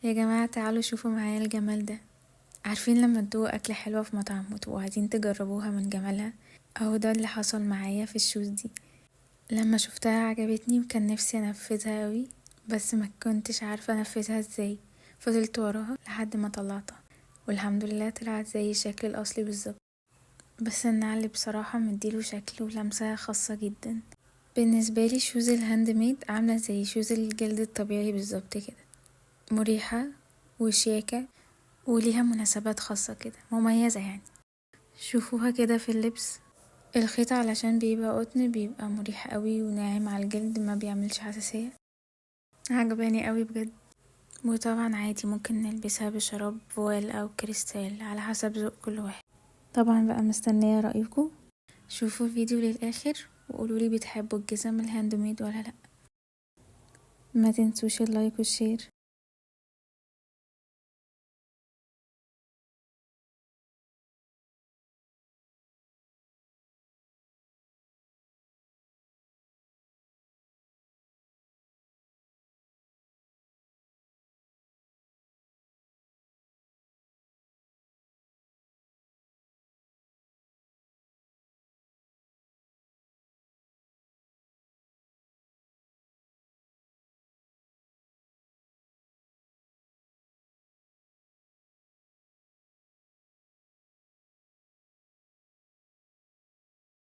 يا جماعة تعالوا شوفوا معايا الجمال ده. عارفين لما تدوقوا أكلة حلوة في مطعم وتبقوا عايزين تجربوها من جمالها؟ اهو ده اللي حصل معايا في الشوز دي. لما شفتها عجبتني وكان نفسي انفذها اوي، بس ما كنتش عارفة انفذها ازاي. فضلت وراها لحد ما طلعتها، والحمد لله طلعت زي الشكل الاصلي بالظبط. بس النعل بصراحة مديله شكل ولمسة خاصة جدا. بالنسبة لي شوز الهاند ميد عاملة زي شوز الجلد الطبيعي بالظبط كده، مريحة وشياكة وليها مناسبات خاصة كده مميزة يعني. شوفوها كده في اللبس، الخيط علشان بيبقى قطن بيبقى مريح قوي وناعم على الجلد، ما بيعملش حساسية. عجباني قوي بجد. وطبعا عادي ممكن نلبسها بشراب فوال او كريستال على حسب ذوق كل واحد. طبعا بقى مستنية رأيكم، شوفوا الفيديو للآخر وقولولي بتحبوا الجزم الهاند ميد ولا لأ. ما تنسوش اللايك والشير.